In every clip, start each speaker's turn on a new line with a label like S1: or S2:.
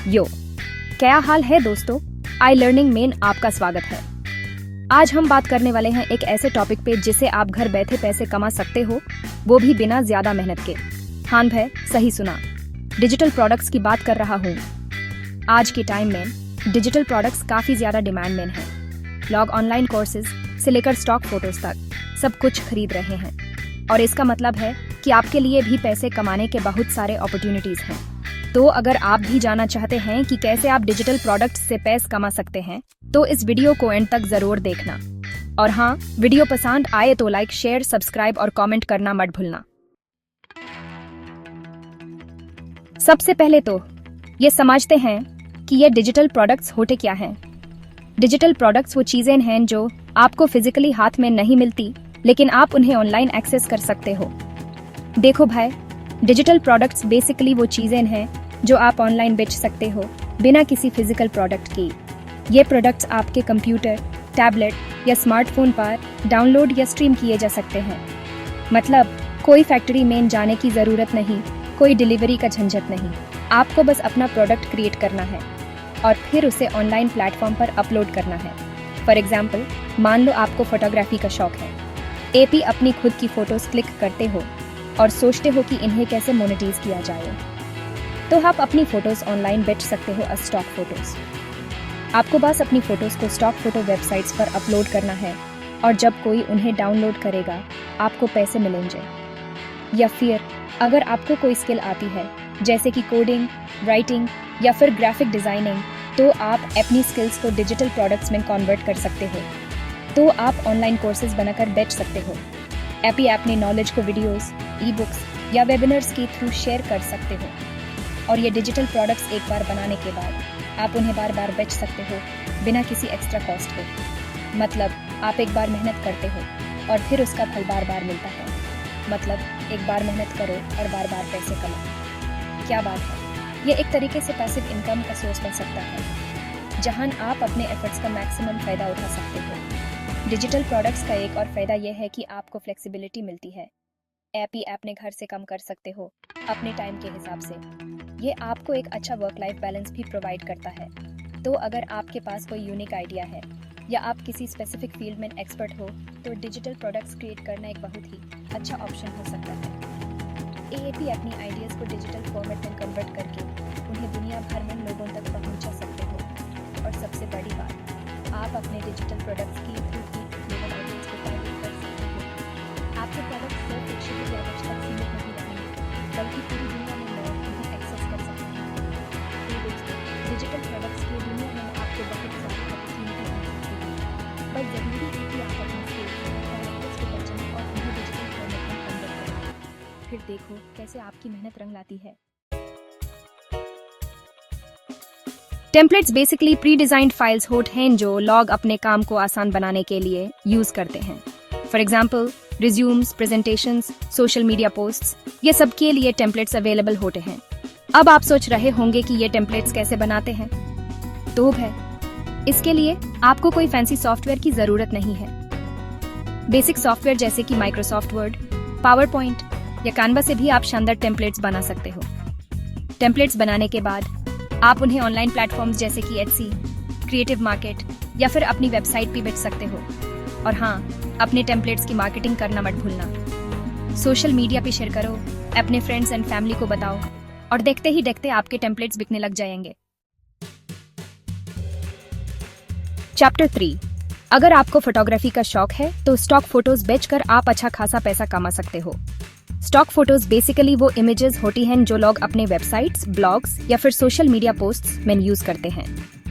S1: यो, क्या हाल है दोस्तों? आई लर्निंग में आपका स्वागत है। आज हम बात करने वाले हैं एक ऐसे टॉपिक पे जिससे आप घर बैठे पैसे कमा सकते हो, वो भी बिना ज्यादा मेहनत के। हाँ भाई, सही सुना, डिजिटल प्रोडक्ट्स की बात कर रहा हूँ। आज के टाइम में डिजिटल प्रोडक्ट्स काफी ज्यादा डिमांड में हैं। लोग ऑनलाइन कोर्सेज से लेकर स्टॉक फोटोज तक सब कुछ खरीद रहे हैं, और इसका मतलब है कि आपके लिए भी पैसे कमाने के बहुत सारे अपॉर्चुनिटीज हैं। तो अगर आप भी जानना चाहते हैं कि कैसे आप डिजिटल प्रोडक्ट्स से पैसे कमा सकते हैं, तो इस वीडियो को एंड तक जरूर देखना। और हाँ, वीडियो पसंद आए तो लाइक, शेयर, सब्सक्राइब और कमेंट करना मत भूलना। सबसे पहले तो ये समझते हैं कि ये डिजिटल प्रोडक्ट्स होते क्या हैं। डिजिटल प्रोडक्ट्स वो चीजें हैं जो आपको फिजिकली हाथ में नहीं मिलती, लेकिन आप उन्हें ऑनलाइन एक्सेस कर सकते हो। देखो भाई, डिजिटल प्रोडक्ट्स बेसिकली वो चीजें हैं जो आप ऑनलाइन बेच सकते हो बिना किसी फिजिकल प्रोडक्ट की। ये प्रोडक्ट्स आपके कंप्यूटर, टैबलेट या स्मार्टफोन पर डाउनलोड या स्ट्रीम किए जा सकते हैं। मतलब कोई फैक्ट्री में जाने की जरूरत नहीं, कोई डिलीवरी का झंझट नहीं। आपको बस अपना प्रोडक्ट क्रिएट करना है और फिर उसे ऑनलाइन प्लेटफॉर्म पर अपलोड करना है। फॉर एग्जाम्पल, मान लो आपको फोटोग्राफी का शौक है। आप अपनी खुद की फोटोज क्लिक करते हो और सोचते हो कि इन्हें कैसे मोनेटाइज किया जाए, तो आप अपनी फोटोज ऑनलाइन बेच सकते हो एज स्टॉक फोटोज। आपको बस अपनी फोटोज को स्टॉक फोटो वेबसाइट्स पर अपलोड करना है, और जब कोई उन्हें डाउनलोड करेगा आपको पैसे मिलेंगे। या फिर अगर आपको कोई स्किल आती है, जैसे कि कोडिंग, राइटिंग या फिर ग्राफिक डिजाइनिंग, तो आप अपनी स्किल्स को डिजिटल प्रोडक्ट्स में कन्वर्ट कर सकते हो। तो आप ऑनलाइन कोर्सेज बनाकर बेच सकते हो। आप अपने नॉलेज को वीडियोस, ई बुक्स या वेबिनार्स के थ्रू शेयर कर सकते हो। और ये डिजिटल प्रोडक्ट्स एक बार बनाने के बाद आप उन्हें बार बार बेच सकते हो बिना किसी एक्स्ट्रा कॉस्ट के। मतलब आप एक बार मेहनत करते हो और फिर उसका फल बार बार मिलता है। मतलब एक बार मेहनत करो और बार बार पैसे कमाओ। क्या बात है! ये एक तरीके से पैसिव इनकम का सोर्स बन सकता है, जहां आप अपने एफर्ट्स का मैक्सिमम फायदा उठा सकते हो। डिजिटल प्रोडक्ट्स का एक और फायदा यह है कि आपको फ्लेक्सिबिलिटी मिलती है। आप ही अपने घर से काम कर सकते हो अपने टाइम के हिसाब से। ये आपको एक अच्छा वर्क लाइफ बैलेंस भी प्रोवाइड करता है। तो अगर आपके पास कोई यूनिक आइडिया है या आप किसी स्पेसिफिक फील्ड में एक्सपर्ट हो, तो डिजिटल प्रोडक्ट्स क्रिएट करना एक बहुत ही अच्छा ऑप्शन हो सकता है। आप अपनी आइडियाज़ को डिजिटल फॉर्मेट में कन्वर्ट करके उन्हें दुनिया भर में लोगों तक पहुंचा सकते हो। और सबसे बड़ी बात, आप अपने डिजिटल प्रोडक्ट्स की थ्रू की ग्लोबल ऑडियंस को टारगेट कर सकते हो। आपके प्रोडक्ट सिर्फ एक क्षेत्र या देश तक सीमित नहीं रहेंगे, बल्कि पूरी दुनिया में लोग उन्हें एक्सेस कर सकते हैं। तो दोस्तों, डिजिटल प्रोडक्ट्स की दुनिया में आपको बहुत सारी अपॉर्चुनिटी मिल सकती है। बस जरूरी है कि आप अपने स्किल्स को पहचानें और उन्हें डिजिटल फॉर्मेट में कन्वर्ट करें। फिर देखो कैसे आपकी मेहनत रंग लाती है। Templates basically pre designed files होते हैं जो लोग अपने काम को आसान बनाने के लिए यूज करते हैं। For example, resumes, presentations, social media posts, ये सब के लिए टेम्पलेट्स अवेलेबल होते हैं। अब आप सोच रहे होंगे कि ये टेम्पलेट्स कैसे बनाते हैं। तो है, इसके लिए आपको कोई फैंसी सॉफ्टवेयर की जरूरत नहीं है। बेसिक सॉफ्टवेयर जैसे कि माइक्रोसॉफ्ट वर्ड, पावर पॉइंट या कैनवा से भी आप शानदार टेम्पलेट्स बना सकते हो। टेम्पलेट्स बनाने के बाद आप उन्हें ऑनलाइन प्लेटफॉर्म्स जैसे कि एटसी, क्रिएटिव मार्केट या फिर अपनी वेबसाइट पे बेच सकते हो। और हाँ, अपने टेम्पलेट्स की मार्केटिंग करना मत भूलना। सोशल मीडिया पे शेयर करो, अपने फ्रेंड्स एंड फैमिली को बताओ, और देखते ही देखते आपके टेम्पलेट्स बिकने लग जाएंगे। चैप्टर 3, अगर आपको फोटोग्राफी का शौक है तो स्टॉक फोटोज बेचकर आप अच्छा खासा पैसा कमा सकते हो। स्टॉक फोटोज बेसिकली वो इमेजेस होती हैं जो लोग अपने वेबसाइट्स, ब्लॉग्स या फिर सोशल मीडिया पोस्ट्स में यूज करते हैं।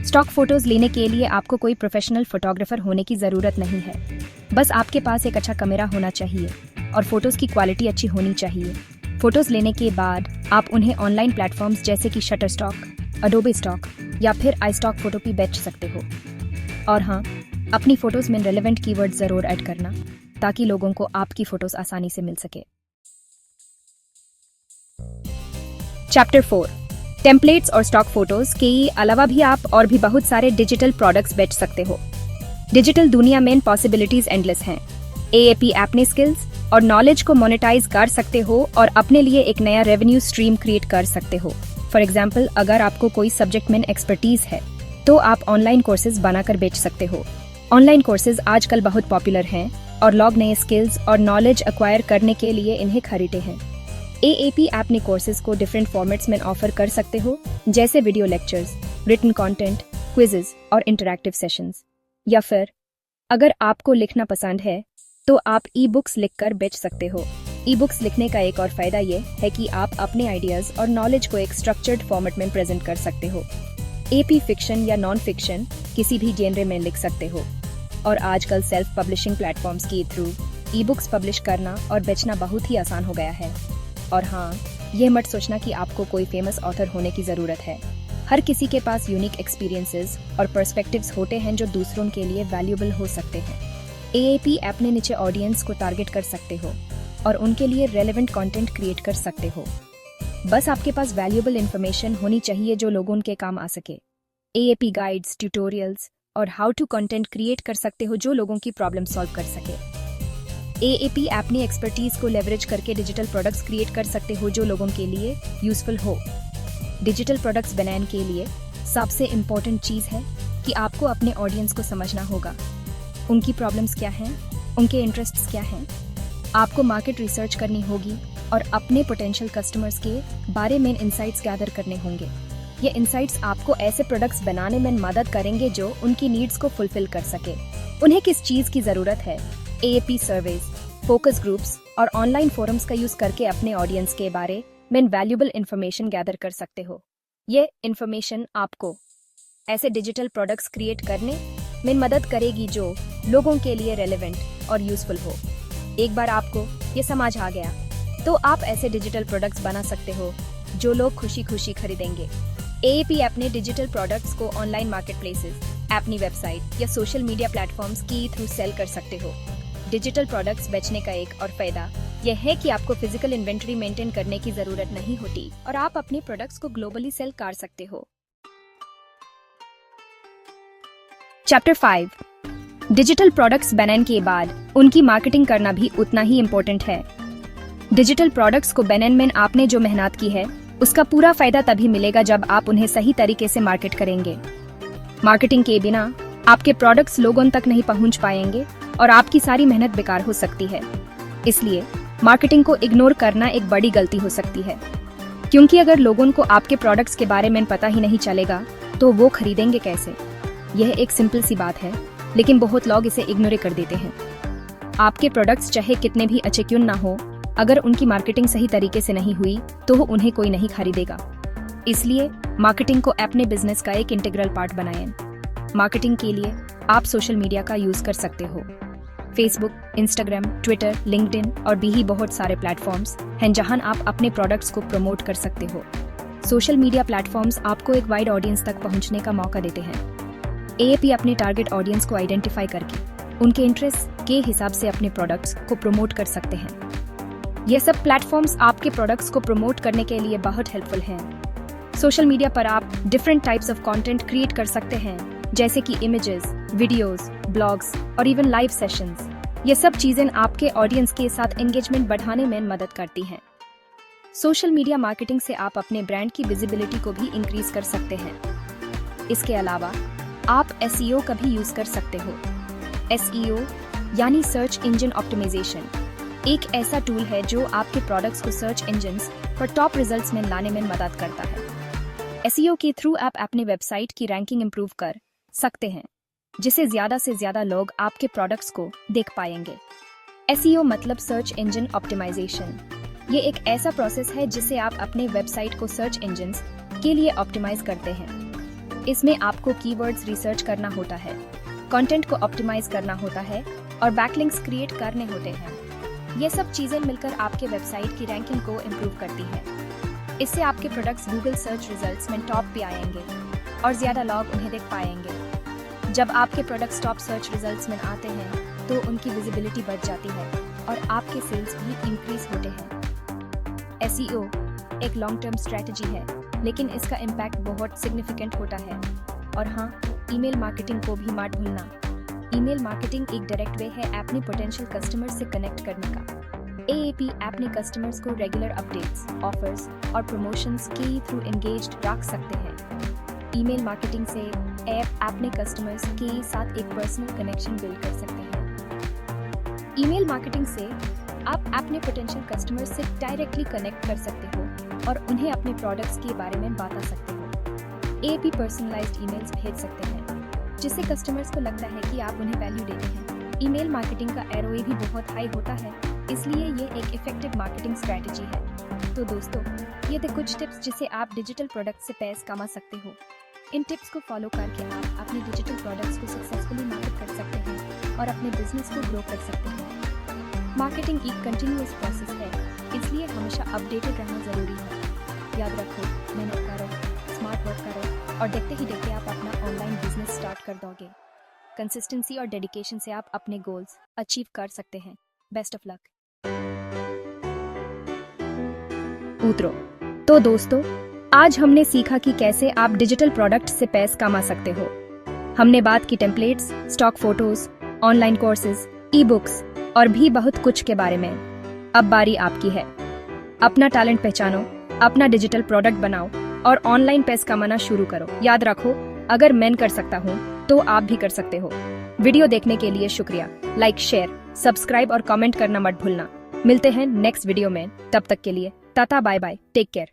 S1: स्टॉक फोटोज लेने के लिए आपको कोई प्रोफेशनल फोटोग्राफर होने की जरूरत नहीं है। बस आपके पास एक अच्छा कैमरा होना चाहिए और फोटोज की क्वालिटी अच्छी होनी चाहिए। फोटोज लेने के बाद आप उन्हें ऑनलाइन प्लेटफॉर्म्स जैसे कि शटरस्टॉक, अडोबे स्टॉक या फिर iStock फोटो भी बेच सकते हो। और हाँ, अपनी फोटोज में रेलेवेंट कीवर्ड जरूर ऐड करना, ताकि लोगों को आपकी फोटोज आसानी से मिल सके। चैप्टर 4, टेम्पलेट्स और स्टॉक फोटोज के अलावा भी आप और भी बहुत सारे डिजिटल प्रोडक्ट्स बेच सकते हो। डिजिटल दुनिया में पॉसिबिलिटीज एंडलेस हैं। आप अपने स्किल्स और नॉलेज को मोनेटाइज कर सकते हो और अपने लिए एक नया रेवेन्यू स्ट्रीम क्रिएट कर सकते हो। फॉर एग्जाम्पल, अगर आपको कोई सब्जेक्ट में एक्सपर्टीज है तो आप ऑनलाइन कोर्सेज बनाकर बेच सकते हो। ऑनलाइन कोर्सेज आजकल बहुत पॉपुलर हैं और लोग नए स्किल्स और नॉलेज एक्वायर करने के लिए इन्हें खरीदते हैं। एएपी ऐप ने कोर्सेज को डिफरेंट फॉर्मेट्स में ऑफर कर सकते हो, जैसे video lectures, written content, quizzes और इंटरैक्टिव सेशंस। या फिर अगर आपको लिखना पसंद है तो आप ई बुक्स लिखकर बेच सकते हो। ई बुक्स लिखने का एक और फायदा ये है कि आप अपने आइडियाज और नॉलेज को एक स्ट्रक्चर्ड फॉर्मेट में प्रेजेंट कर सकते हो। एपी फिक्शन या नॉन फिक्शन किसी भी जेनरे में लिख सकते हो और आजकल सेल्फ पब्लिशिंग प्लेटफॉर्म्स के थ्रू ई बुक्स पब्लिश करना और बेचना बहुत ही आसान हो गया है। और हाँ, यह मत सोचना कि आपको कोई फेमस ऑथर होने की जरूरत है। हर किसी के पास यूनिक एक्सपीरियंसेस और पर्सपेक्टिव्स होते हैं जो दूसरों के लिए वैल्यूएबल हो सकते हैं। एएपी ऐप ने नीचे ऑडियंस को टारगेट कर सकते हो और उनके लिए रेलेवेंट कंटेंट क्रिएट कर सकते हो। बस आपके पास वैल्यूएबल इंफॉर्मेशन होनी चाहिए जो लोगों के काम आ सके। एएपी गाइड्स, ट्यूटोरियल्स और हाउ टू कंटेंट क्रिएट कर सकते हो जो लोगों की प्रॉब्लम सॉल्व कर सके। एएपी ऐप ने एक्सपर्टीज को लेवरेज करके डिजिटल प्रोडक्ट्स क्रिएट कर सकते हो जो लोगों के लिए यूजफुल हो। डिजिटल प्रोडक्ट्स बनाने के लिए सबसे इम्पोर्टेंट चीज है कि आपको अपने ऑडियंस को समझना होगा। उनकी प्रॉब्लम्स क्या हैं, उनके इंटरेस्ट्स क्या हैं। आपको मार्केट रिसर्च करनी होगी और अपने पोटेंशियल कस्टमर्स के बारे में इंसाइट्स गैदर करने होंगे। ये इंसाइट्स आपको ऐसे प्रोडक्ट्स बनाने में मदद करेंगे जो उनकी नीड्स को फुलफिल कर सके। उन्हें किस चीज की जरूरत है, एएपी सर्वेज, फोकस ग्रुप्स और ऑनलाइन फोरम्स का यूज करके अपने ऑडियंस के बारे में वैल्यूएबल इंफॉर्मेशन गैदर कर सकते हो। ये इंफॉर्मेशन आपको ऐसे डिजिटल प्रोडक्ट्स क्रिएट करने में मदद करेगी जो लोगों के लिए रेलेवेंट और यूजफुल हो। एक बार आपको ये समझ आ गया तो आप ऐसे डिजिटल प्रोडक्ट्स बना सकते हो जो लोग खुशी खुशी खरीदेंगे। एएपी ऐप ने डिजिटल प्रोडक्ट्स को ऑनलाइन मार्केटप्लेसेस, अपनी वेबसाइट या सोशल मीडिया प्लेटफॉर्म्स के थ्रू सेल कर सकते हो। डिजिटल प्रोडक्ट्स बेचने का एक और फायदा यह है कि आपको फिजिकल इन्वेंटरी मेंटेन करने की जरूरत नहीं होती और आप अपने प्रोडक्ट्स को ग्लोबली सेल कर सकते हो। चैप्टर 5, डिजिटल प्रोडक्ट्स बनाने के बाद उनकी मार्केटिंग करना भी उतना ही इम्पोर्टेंट है। डिजिटल प्रोडक्ट्स को बनाने में आपने जो मेहनत की है उसका पूरा फायदा तभी मिलेगा जब आप उन्हें सही तरीके से मार्केट करेंगे। मार्केटिंग के बिना आपके प्रोडक्ट्स लोगों तक नहीं पहुंच पाएंगे और आपकी सारी मेहनत बेकार हो सकती है। इसलिए मार्केटिंग को इग्नोर करना एक बड़ी गलती हो सकती है, क्योंकि अगर लोगों को आपके प्रोडक्ट्स के बारे में पता ही नहीं चलेगा तो वो खरीदेंगे कैसे। यह एक सिंपल सी बात है, लेकिन बहुत लोग इसे इग्नोर कर देते हैं। आपके प्रोडक्ट्स चाहे कितने भी अच्छे क्यों ना हो, अगर उनकी मार्केटिंग सही तरीके से नहीं हुई तो उन्हें कोई नहीं खरीदेगा। इसलिए मार्केटिंग को अपने बिजनेस का एक इंटीग्रल पार्ट बनाएं। मार्केटिंग के लिए आप सोशल मीडिया का यूज कर सकते हो। फेसबुक, इंस्टाग्राम, ट्विटर, लिंक्डइन और भी बहुत सारे प्लेटफॉर्म्स हैं जहां आप अपने प्रोडक्ट्स को प्रमोट कर सकते हो। सोशल मीडिया प्लेटफॉर्म्स आपको एक वाइड ऑडियंस तक पहुंचने का मौका देते हैं। एएपी अपने टारगेट ऑडियंस को आइडेंटिफाई करके उनके इंटरेस्ट के हिसाब से अपने प्रोडक्ट्स को प्रमोट कर सकते हैं। ये सब प्लेटफॉर्म्स आपके प्रोडक्ट्स को प्रमोट करने के लिए बहुत हेल्पफुल हैं। सोशल मीडिया पर आप different types of content create कर सकते हैं, जैसे कि इमेजेस, वीडियोस, ब्लॉग्स और इवन लाइव सेशंस। ये सब चीजें आपके ऑडियंस के साथ एंगेजमेंट बढ़ाने में मदद करती हैं। सोशल मीडिया मार्केटिंग से आप अपने ब्रांड की विजिबिलिटी को भी इंक्रीज कर सकते हैं। इसके अलावा आप एसईओ का भी यूज कर सकते हो। एसईओ यानी सर्च इंजन ऑप्टिमाइजेशन एक ऐसा टूल है जो आपके प्रोडक्ट्स को सर्च इंजन्स पर टॉप रिजल्ट्स में लाने में मदद करता है। एसईओ के थ्रू आप अपनी वेबसाइट की रैंकिंग इंप्रूव कर सकते हैं, जिससे ज्यादा से ज्यादा लोग आपके प्रोडक्ट्स को देख पाएंगे। एसईओ मतलब सर्च इंजन ऑप्टिमाइजेशन। ये एक ऐसा प्रोसेस है जिससे आप अपने वेबसाइट को सर्च इंजन्स के लिए ऑप्टिमाइज करते हैं। इसमें आपको कीवर्ड्स रिसर्च करना होता है, कंटेंट को ऑप्टिमाइज करना होता है और बैकलिंक्स क्रिएट करने होते हैं। ये सब चीजें मिलकर आपके वेबसाइट की रैंकिंग को इम्प्रूव करती है। इससे आपके प्रोडक्ट्स गूगल सर्च रिजल्ट्स में टॉप पे आएंगे और ज्यादा लोग उन्हें देख पाएंगे। जब आपके प्रोडक्ट्स टॉप सर्च रिजल्ट्स में आते हैं तो उनकी विजिबिलिटी बढ़ जाती है और आपके सेल्स भी इंक्रीज होते हैं। एसईओ एक लॉन्ग टर्म स्ट्रेटजी है, लेकिन इसका इम्पैक्ट बहुत सिग्निफिकेंट होता है। और हाँ, ईमेल मार्केटिंग को भी मत भूलना। ईमेल मार्केटिंग एक डायरेक्ट वे है अपने पोटेंशियल कस्टमर से कनेक्ट करने का। AAP ऐप ने कस्टमर्स को रेगुलर अपडेट्स, ऑफर्स और प्रमोशंस के थ्रू एंगेज्ड रख सकते हैं। ईमेल मार्केटिंग से ऐप ने कस्टमर्स के साथ एक पर्सनल कनेक्शन बिल्ड कर सकते हैं। ईमेल मार्केटिंग से आप अपने पोटेंशियल कस्टमर्स से डायरेक्टली कनेक्ट कर सकते हो और उन्हें अपने प्रोडक्ट्स के बारे में बता सकते हो। AAP पर्सनलाइज्ड ईमेल्स भेज सकते हैं जिससे कस्टमर्स को लगता है कि आप उन्हें वैल्यू देते हैं। ईमेल मार्केटिंग का ROI भी बहुत हाई होता है, इसलिए ये एक इफेक्टिव मार्केटिंग स्ट्रेटजी है। तो दोस्तों, ये थे कुछ टिप्स जिससे आप डिजिटल प्रोडक्ट से पैसे कमा सकते हो। इन टिप्स को फॉलो करके आप अपने डिजिटल प्रोडक्ट्स को सक्सेसफुली मार्केट कर सकते हैं और अपने बिजनेस को ग्रो कर सकते हैं। मार्केटिंग एक कंटिन्यूअस प्रोसेस है, इसलिए हमेशा अपडेटेड रहना जरूरी है। याद रखो, मेहनत करो, स्मार्ट वर्क करो और देखते ही देखते आप अपना ऑनलाइन बिजनेस स्टार्ट कर दोगे। कंसिस्टेंसी और डेडिकेशन से आप अपने गोल्स अचीव कर सकते हैं। Best of luck. उतरो। तो दोस्तों, आज हमने सीखा कि कैसे आप डिजिटल प्रोडक्ट से पैसे कमा सकते हो। हमने बात की templates, stock photos, online courses, e-books और भी बहुत कुछ के बारे में। अब बारी आपकी है। अपना टैलेंट पहचानो, अपना डिजिटल प्रोडक्ट बनाओ और ऑनलाइन पैसे कमाना शुरू करो। याद रखो, अगर मैं कर सकता हूँ तो आप भी कर सकते हो। वीडियो देखने के लिए शुक्रिया। लाइक, शेयर, सब्सक्राइब और कमेंट करना मत भूलना। मिलते हैं नेक्स्ट वीडियो में। तब तक के लिए tata, bye bye, take care.